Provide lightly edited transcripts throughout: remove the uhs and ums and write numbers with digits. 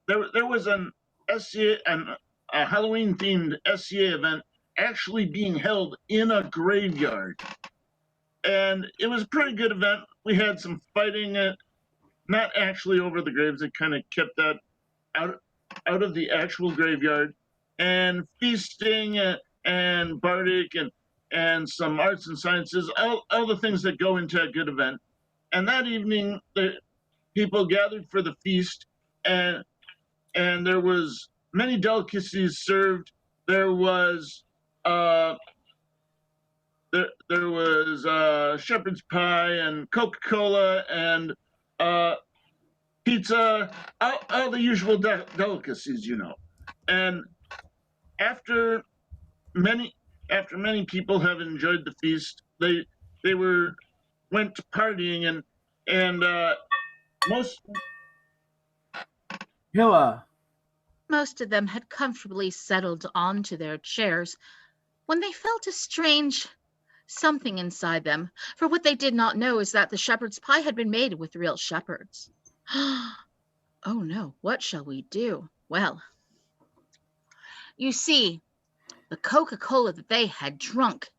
there was a Halloween themed SCA event actually being held in a graveyard, and it was a pretty good event. We had some fighting, not actually over the graves. It kind of kept that out of the actual graveyard, and feasting and bardic and some arts and sciences, all the things that go into a good event. And that evening, the people gathered for the feast, and there was many delicacies served. There was shepherd's pie and Coca-Cola and pizza, all the usual delicacies, And after many people have enjoyed the feast, they went to partying, and most Hilla. Most of them had comfortably settled onto their chairs when they felt a strange something inside them, for what they did not know is that the shepherd's pie had been made with real shepherds. Oh no, what shall we do? Well, you see, the Coca-Cola that they had drunk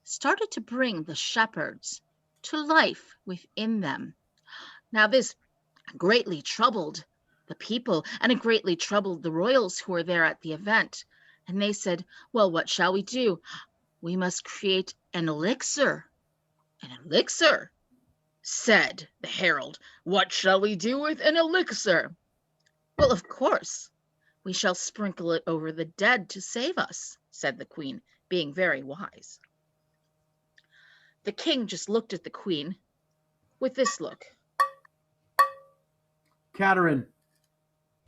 started to bring the shepherds to life within them. Now this greatly troubled the people, and it greatly troubled the royals who were there at the event. And they said, well, what shall we do? We must create an elixir. An elixir, said the herald. What shall we do with an elixir? Well, of course, we shall sprinkle it over the dead to save us, said the queen, being very wise. The king just looked at the queen with this look. Kateryn.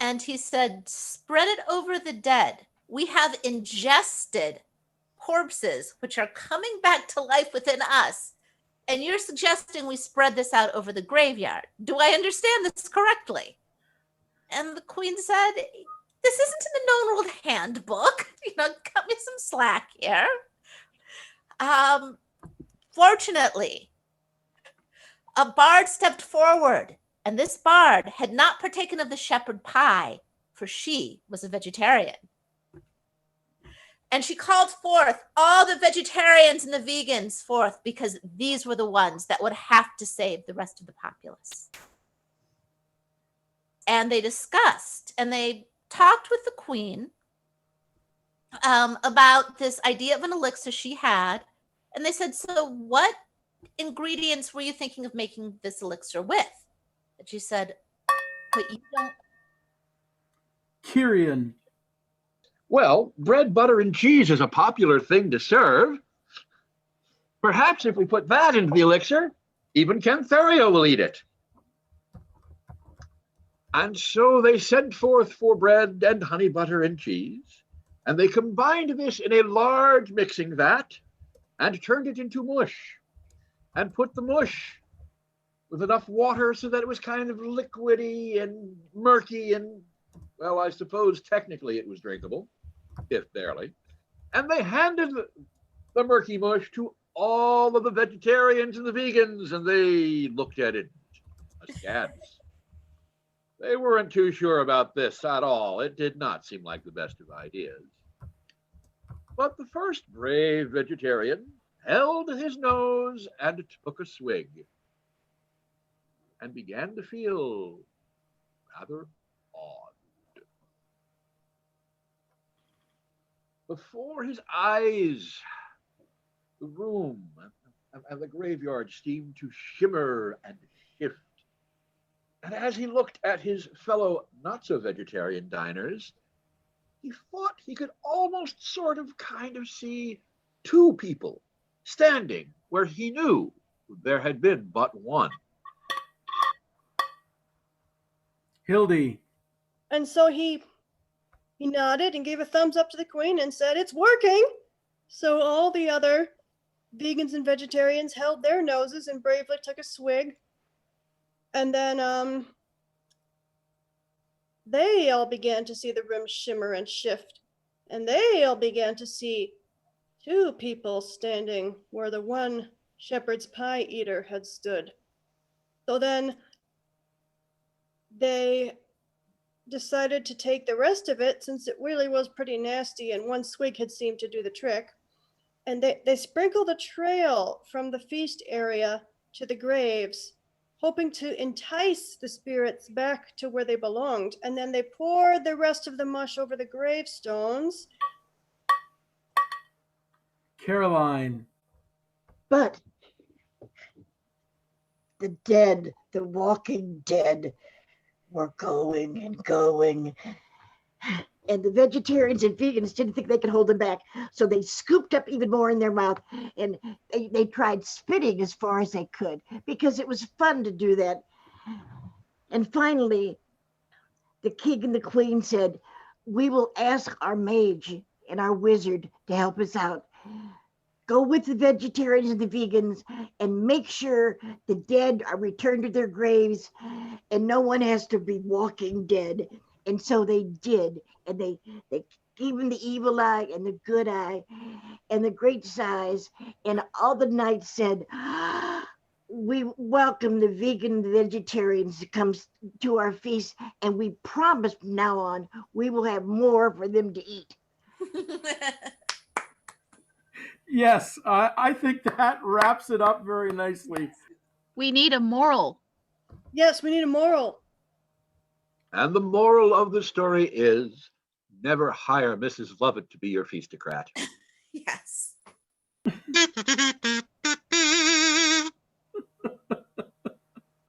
And he said, spread it over the dead. We have ingested corpses which are coming back to life within us. And you're suggesting we spread this out over the graveyard. Do I understand this correctly? And the queen said, this isn't in the known world handbook. Cut me some slack here. Fortunately, a bard stepped forward, and this bard had not partaken of the shepherd pie, for she was a vegetarian. And she called forth all the vegetarians and the vegans forth, because these were the ones that would have to save the rest of the populace. And they discussed and they talked with the queen about this idea of an elixir she had. And they said, so what ingredients were you thinking of making this elixir with? And she said, but you don't. Cerian. Well, bread, butter, and cheese is a popular thing to serve. Perhaps if we put that into the elixir, even Cantwr will eat it. And so they sent forth for bread and honey, butter, and cheese, and they combined this in a large mixing vat and turned it into mush, and put the mush with enough water so that it was kind of liquidy and murky, and, well, I suppose technically it was drinkable, if barely. And they handed the murky mush to all of the vegetarians and the vegans, and they looked at it askance. They weren't too sure about this at all. It did not seem like the best of ideas. But the first brave vegetarian held his nose and took a swig, and began to feel rather odd. Before his eyes, the room and the graveyard seemed to shimmer and shift. And as he looked at his fellow not-so-vegetarian diners, he thought he could almost kind of see two people standing where he knew there had been but one. Hildy. And so he nodded and gave a thumbs up to the queen and said, it's working. So all the other vegans and vegetarians held their noses and bravely took a swig. And then they all began to see the room shimmer and shift. And they all began to see two people standing where the one shepherd's pie eater had stood. So then they decided to take the rest of it since it really was pretty nasty and one swig had seemed to do the trick. And they sprinkled a trail from the feast area to the graves, hoping to entice the spirits back to where they belonged. And then they poured the rest of the mush over the gravestones. Caroline. But the dead, the walking dead, were going and going. And the vegetarians and vegans didn't think they could hold them back. So they scooped up even more in their mouth, and they tried spitting as far as they could because it was fun to do that. And finally, the king and the queen said, "We will ask our mage and our wizard to help us out. Go with the vegetarians and the vegans and make sure the dead are returned to their graves and no one has to be walking dead." And so they did. And they gave him the evil eye and the good eye and the great size. And all the knights said, "We welcome the vegan and the vegetarians to come to our feast. And we promise from now on, we will have more for them to eat." Yes, I think that wraps it up very nicely. We need a moral. Yes, we need a moral. And the moral of the story is never hire Mrs. Lovett to be your feastocrat. Yes.